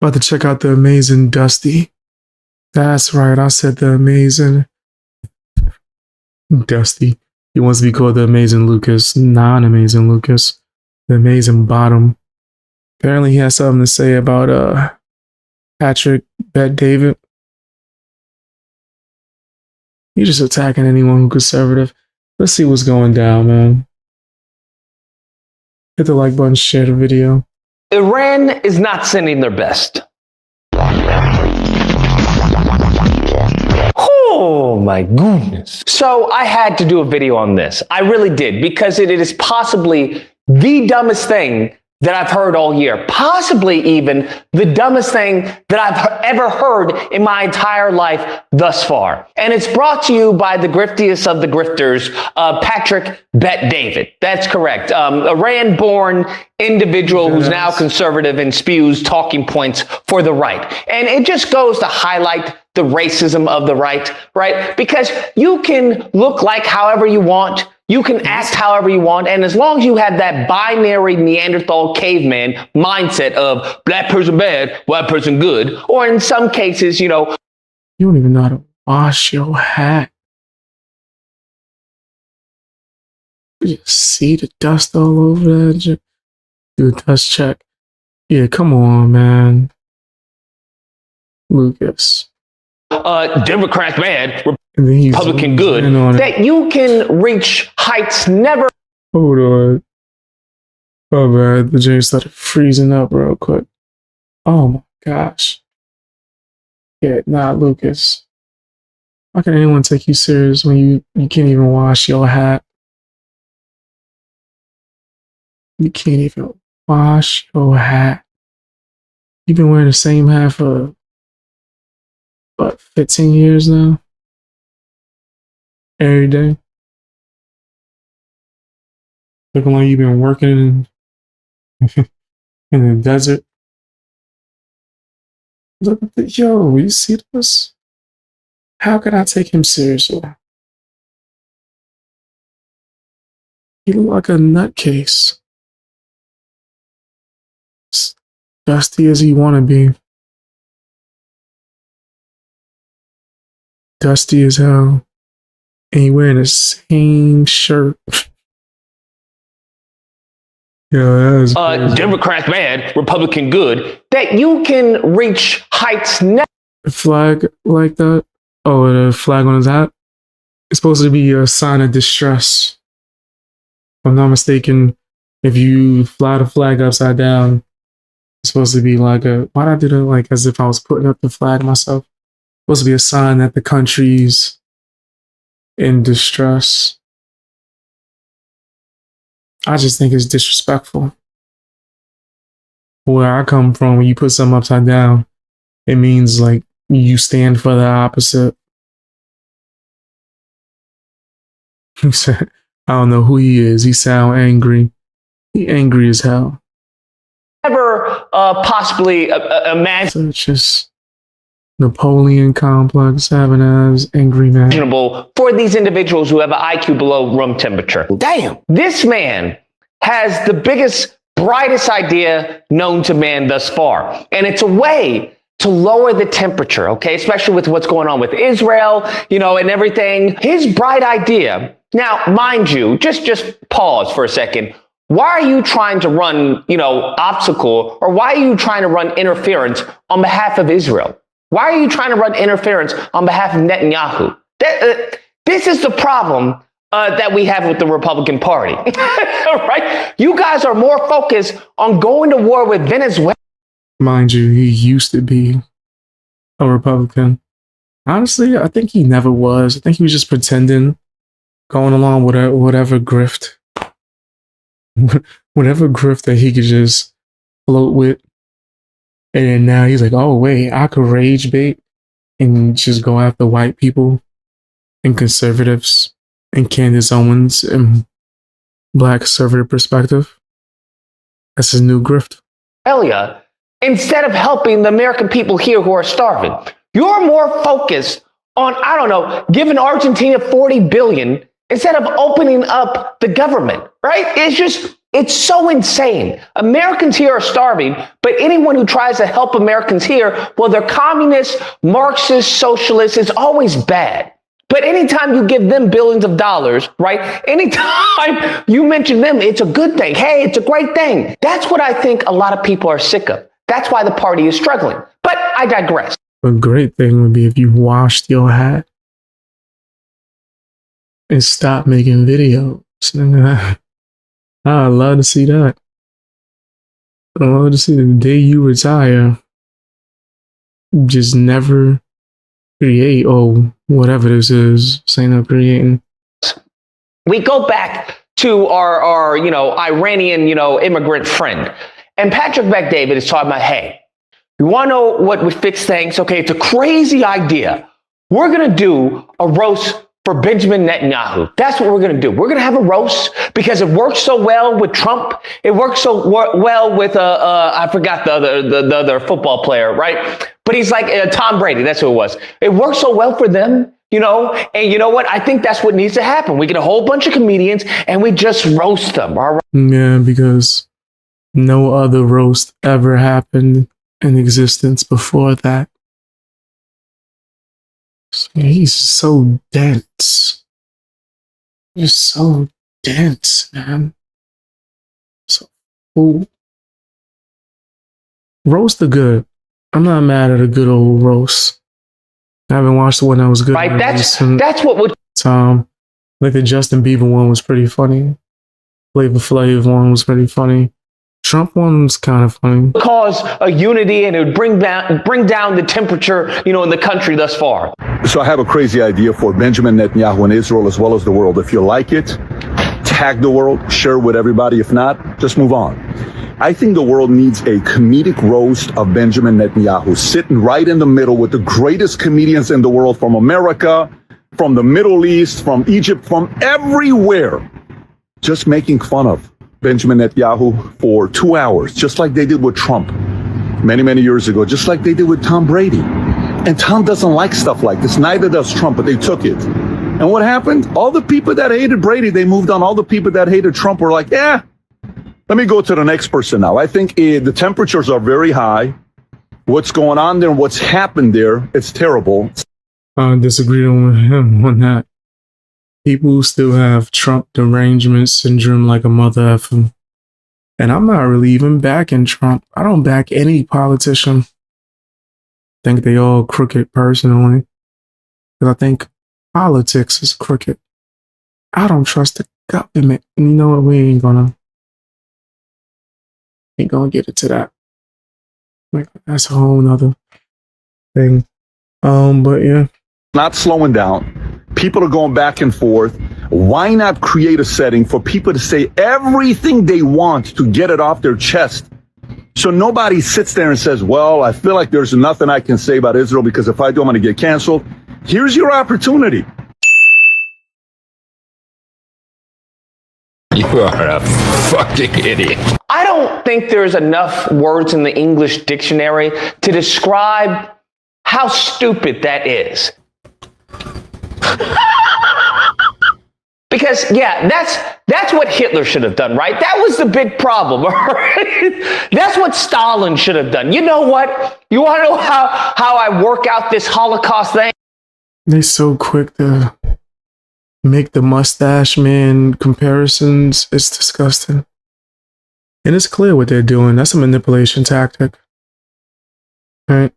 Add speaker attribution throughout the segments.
Speaker 1: About to check out the amazing Dusty. That's right, I said the amazing Dusty. He wants to be called the amazing Lucas, non-amazing Lucas, the amazing Bottom. Apparently he has something to say about Patrick Bet David. He's just attacking anyone who's conservative. Let's see what's going down, man. Hit the like button, share the video.
Speaker 2: Iran is not sending their best. Oh my goodness. So I had to do a video on this. I really did, because it is possibly the dumbest thing that I've heard all year. Possibly even the dumbest thing that I've ever heard in my entire life thus far. And it's brought to you by the griftiest of the grifters, Patrick Bet David. That's correct. Iran-born individual who's now conservative and spews talking points for the right. And it just goes to highlight the racism of the right? Because you can look like however you want, you can act however you want, and as long as you have that binary Neanderthal caveman mindset of black person bad, white person good, or in some cases, you don't
Speaker 1: even know how to wash your hat. You just see the dust all over that. Do a dust check. Yeah, come on, man. Lucas.
Speaker 2: Democrats bad, Republican good, that you can reach heights never.
Speaker 1: Hold on. Oh man, the J started freezing up real quick. Oh my gosh. Yeah, nah, Lucas. How can anyone take you serious when you can't even wash your hat? You can't even wash your hat. You've been wearing the same hat for what, 15 years now? Every day. Looking like you've been working in the desert. Look at the, yo, you see this? How can I take him seriously? He look like a nutcase. As dusty as he wanna be. Dusty as hell. And he wearing the same shirt. Yeah, that was crazy.
Speaker 2: Democrats bad, Republican good, that you can reach heights never.
Speaker 1: A flag like that? Oh, the flag on his hat? It's supposed to be a sign of distress. If I'm not mistaken, if you fly the flag upside down, it's supposed to be like a, why'd I do that like as if I was putting up the flag myself? It's supposed to be a sign that the country's in distress. I just think it's disrespectful. Where I come from, when you put something upside down, it means like you stand for the opposite. He said, I don't know who he is. He sound angry. He angry as hell.
Speaker 2: Never possibly imagine.
Speaker 1: So it's just Napoleon complex having as angry man.
Speaker 2: For these individuals who have an IQ below room temperature. Damn. This man has the biggest, brightest idea known to man thus far. And it's a way to lower the temperature, okay? Especially with what's going on with Israel, and everything. His bright idea. Now, mind you, just pause for a second. Why are you trying to run, obstacle, or why are you trying to run interference on behalf of Israel? Why are you trying to run interference on behalf of Netanyahu? This is the problem that we have with the Republican Party, right? You guys are more focused on going to war with Venezuela.
Speaker 1: Mind you, he used to be a Republican. Honestly, I think he never was. I think he was just pretending, going along with whatever grift. Whatever grift that he could just float with. And then now he's like, oh, wait, I could rage bait and just go after white people and conservatives and Candace Owens and black conservative perspective. That's his new grift.
Speaker 2: Instead of helping the American people here who are starving, you're more focused on, I don't know, giving Argentina $40 billion instead of opening up the government, right? It's just It's so insane. Americans here are starving, but anyone who tries to help Americans here, well, they're communists, Marxists, socialists. It's always bad. But anytime you give them billions of dollars, right? Anytime you mention them, it's a good thing. Hey, it's a great thing. That's what I think a lot of people are sick of. That's why the party is struggling. But I digress.
Speaker 1: A great thing would be if you washed your hat and stopped making videos. I'd love to see that. I'd love to see the day you retire, just never create or whatever this is, saying up creating.
Speaker 2: We go back to our Iranian, immigrant friend. And Patrick Bet-David is talking about, hey, you want to know what would fix things? Okay, it's a crazy idea. We're going to do a roast for Benjamin Netanyahu. That's what we're going to do. We're going to have a roast because it works so well with Trump. It works so well with, I forgot the other football player, right? But he's like Tom Brady. That's who it was. It works so well for them, and you know what? I think that's what needs to happen. We get a whole bunch of comedians and we just roast them. All right?
Speaker 1: Yeah, because no other roast ever happened in existence before that. He's so dense. He's so dense, man. So cool. Roast are good. I'm not mad at a good old roast. I haven't watched the one that was good.
Speaker 2: Right, that's what would.
Speaker 1: Like the Justin Bieber one was pretty funny. Flavor Flav one was pretty funny. Trump one was kind of funny.
Speaker 2: Cause a unity, and it would bring down the temperature, in the country thus far.
Speaker 3: So I have a crazy idea for Benjamin Netanyahu and Israel as well as the world. If you like it, tag the world, share with everybody. If not, just move on. I think the world needs a comedic roast of Benjamin Netanyahu, sitting right in the middle with the greatest comedians in the world, from America, from the Middle East, from Egypt, from everywhere, just making fun of Benjamin Netanyahu for 2 hours, just like they did with Trump many, many years ago, just like they did with Tom Brady. And Tom doesn't like stuff like this. Neither does Trump, but they took it. And what happened? All the people that hated Brady, they moved on. All the people that hated Trump were like, let me go to the next person now. I think the temperatures are very high. What's going on there, what's happened there, it's terrible.
Speaker 1: I disagree with him on that. People still have Trump derangement syndrome like a mother effing. And I'm not really even backing Trump. I don't back any politician. I think they all crooked personally. Because I think politics is crooked. I don't trust the government. And you know what? We ain't gonna get into that. Like, that's a whole nother thing. But yeah.
Speaker 3: Not slowing down. People are going back and forth. Why not create a setting for people to say everything they want to get it off their chest? So nobody sits there and says, well, I feel like there's nothing I can say about Israel because if I do, I'm going to get canceled. Here's your opportunity.
Speaker 4: You are a fucking idiot.
Speaker 2: I don't think there's enough words in the English dictionary to describe how stupid that is. Because, yeah, that's what Hitler should have done, right? That was the big problem, right? That's what Stalin should have done. You know what? You want to know how I work out this Holocaust thing?
Speaker 1: They're so quick to make the mustache man comparisons. It's disgusting. And it's clear what they're doing. That's a manipulation tactic. Right?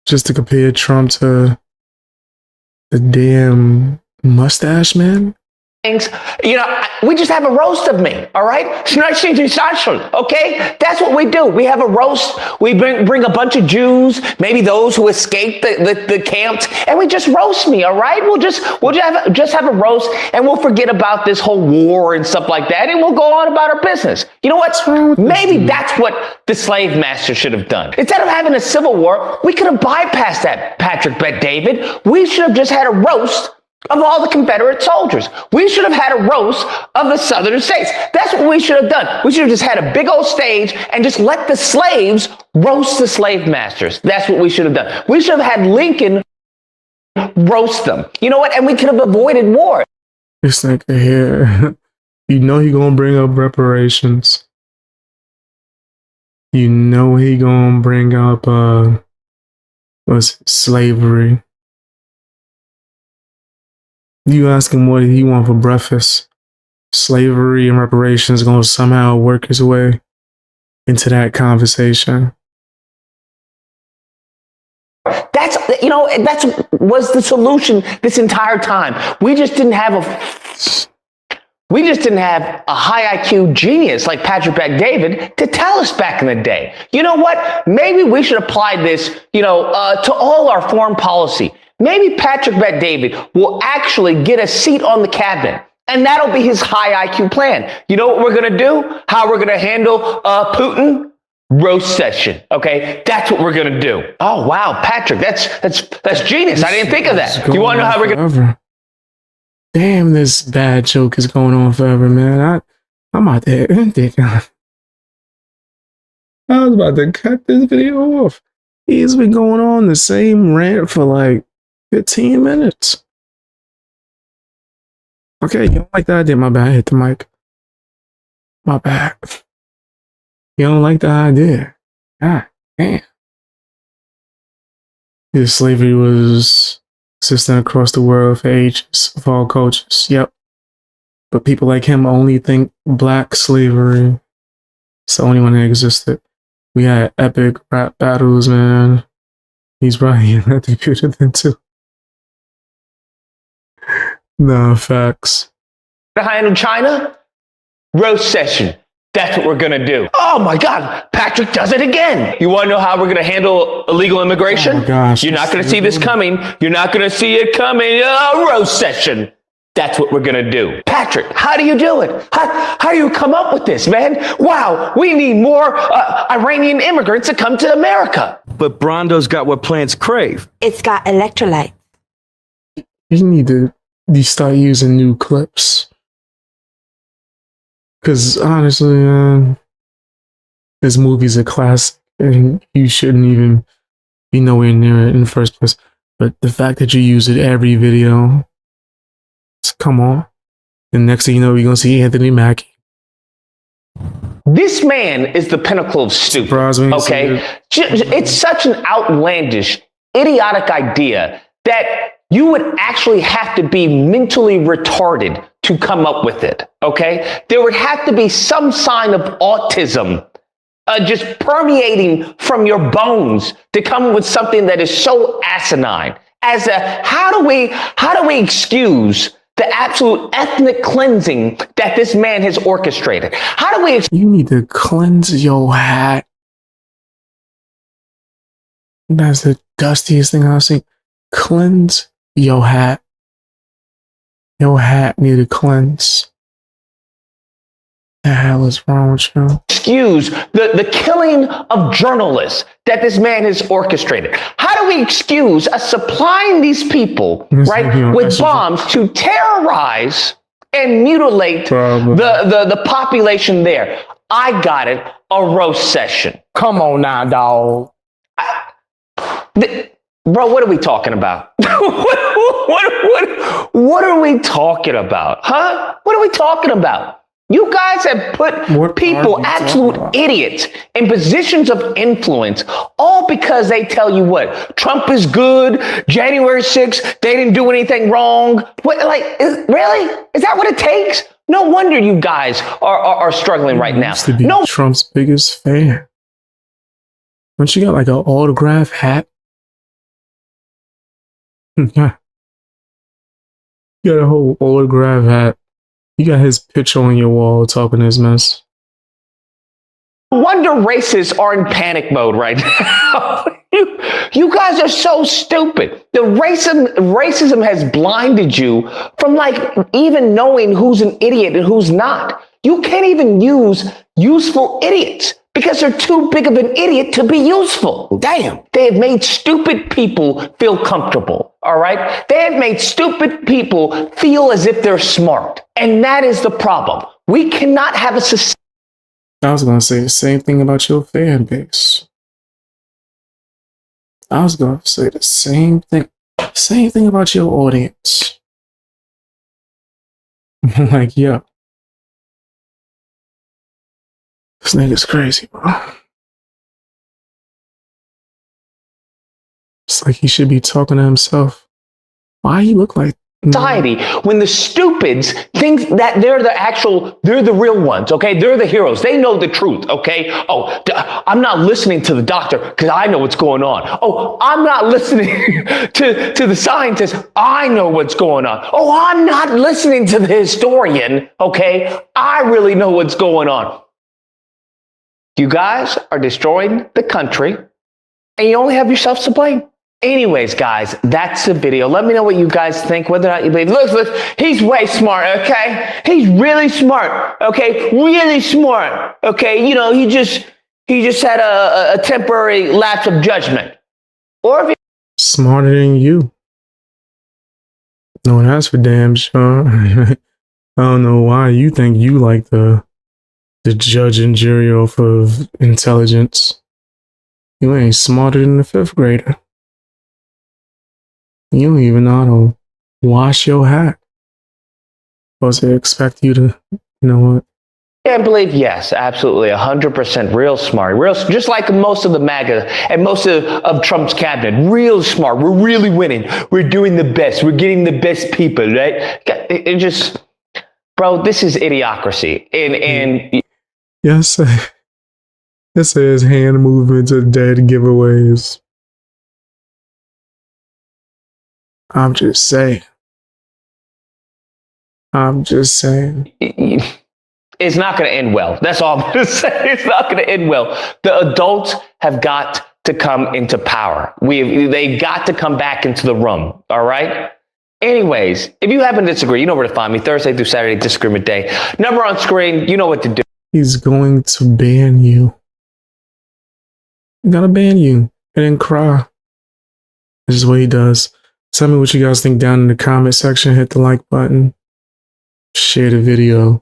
Speaker 1: Just to compare Trump to the damn mustache man.
Speaker 2: We just have a roast of me, all right? Okay? That's what we do. We have a roast. We bring a bunch of Jews, maybe those who escaped the camps, and we just roast me, all right? We'll just have a roast, and we'll forget about this whole war and stuff like that, and we'll go on about our business. You know what? Maybe that's what the slave master should have done. Instead of having a civil war, we could have bypassed that, Patrick Bet-David. We should have just had a roast of all the Confederate soldiers. We should have had a roast of the southern states. That's what we should have done. We should have just had a big old stage and just let the slaves roast the slave masters. That's what we should have done. We should have had Lincoln roast them. You know what? And we could have avoided war.
Speaker 1: It's like the You know he gonna bring up reparations. You know he gonna bring up slavery. You ask him what he want for breakfast. Slavery and reparations gonna somehow work his way into that conversation.
Speaker 2: That's was the solution this entire time. We just didn't have a high IQ genius like Patrick Bet-David to tell us back in the day. You know what? Maybe we should apply this, to all our foreign policy. Maybe Patrick Bet-David will actually get a seat on the cabinet, and that'll be his high IQ plan. You know what we're going to do? How we're going to handle Putin? Roast session. Okay, that's what we're going to do. Oh wow, Patrick, that's genius. I didn't think of that. You want to know how we're going to?
Speaker 1: Damn, this bad joke is going on forever, man. I'm out there. I was about to cut this video off. He's been going on the same rant for like 15 minutes. Okay, you don't like that idea? My bad. I hit the mic. My bad. You don't like the idea? God damn. This slavery was existing across the world for ages, of all cultures. Yep. But people like him only think black slavery. It's the only one that existed. We had epic rap battles, man. He's probably in that computer then too. Nah, facts.
Speaker 2: Handle China? Roast session. That's what we're going to do. Oh my God, Patrick does it again. You want to know how we're going to handle illegal immigration?
Speaker 1: Oh my gosh.
Speaker 2: You're not going to see this coming. You're not going to see it coming. Roast session. That's what we're going to do. Patrick, how do you do it? How do you come up with this, man? Wow, we need more Iranian immigrants to come to America.
Speaker 5: But Brondo's got what plants crave.
Speaker 6: It's got electrolyte.
Speaker 1: You need to start using new clips. Because honestly, this movie's a classic and you shouldn't even be nowhere near it in the first place. But the fact that you use it every video, come on. And next thing you know, you're going to see Anthony Mackie.
Speaker 2: This man is the pinnacle of stupid. Okay? It's such an outlandish, idiotic idea that you would actually have to be mentally retarded to come up with it, okay? There would have to be some sign of autism just permeating from your bones to come up with something that is so asinine. How do we excuse the absolute ethnic cleansing that this man has orchestrated? How do we?
Speaker 1: You need to cleanse your hat. That's the dustiest thing I've seen. Cleanse your hat. Your hat need to cleanse. The hell is wrong with you?
Speaker 2: Excuse the killing of journalists that this man has orchestrated. How do we excuse us supplying these people, right, with bombs to terrorize and mutilate the population there? I got it. A roast session.
Speaker 7: Come on now, dog.
Speaker 2: Bro, what are we talking about? What are we talking about? Huh? What are we talking about? You guys have put people, absolute idiots, in positions of influence, all because they tell you what? Trump is good. January 6th, they didn't do anything wrong. What? Really? Is that what it takes? No wonder you guys are struggling right now.
Speaker 1: Used to be Trump's biggest fan. Don't you got like an autograph hat? You got a whole autograph hat. You got his picture on your wall talking this mess.
Speaker 2: No wonder racists are in panic mode right now. You guys are so stupid. The racism has blinded you from even knowing who's an idiot and who's not. You can't even use useful idiots because they're too big of an idiot to be useful. Damn. They have made stupid people feel comfortable, all right? They have made stupid people feel as if they're smart. And that is the problem. We cannot have a society.
Speaker 1: I was going to say the same thing about your fan base. I was going to say the same thing. Same thing about your audience. Like, yeah. This nigga's crazy, bro. It's like he should be talking to himself. Why he look like
Speaker 2: society when the stupids think that they're the real ones, okay? They're the heroes. They know the truth, okay? Oh, I'm not listening to the doctor because I know what's going on. Oh, I'm not listening to the scientist. I know what's going on. Oh, I'm not listening to the historian, okay? I really know what's going on. You guys are destroying the country and you only have yourselves to blame. Anyways, guys, that's the video. Let me know what you guys think, whether or not you believe. Look, he's way smart, okay? He's really smart, okay? Really smart, okay? You know, he just had a temporary lapse of judgment. Or if he
Speaker 1: smarter than you. No, that's for damn sure. I don't know why you think you like the judge and jury off of intelligence. You ain't smarter than the 5th grader. You don't even know how to wash your hat. Supposed to expect you to, you know what?
Speaker 2: can't believe, yes, absolutely, 100% real smart. Just like most of the MAGA and most of Trump's cabinet, real smart. We're really winning. We're doing the best. We're getting the best people, right? It just, bro, this is idiocracy. And
Speaker 1: yes, it says hand movements are dead giveaways. I'm just saying.
Speaker 2: It's not going to end well. That's all I'm going to say. It's not going to end well. The adults have got to come into power. They've got to come back into the room. All right? Anyways, if you happen to disagree, you know where to find me. Thursday through Saturday, Disagreement Day. Number on screen, you know what to do.
Speaker 1: He's going to ban you. He's gonna ban you and then cry. This is what he does. Tell me what you guys think down in the comment section. Hit the like button. Share the video.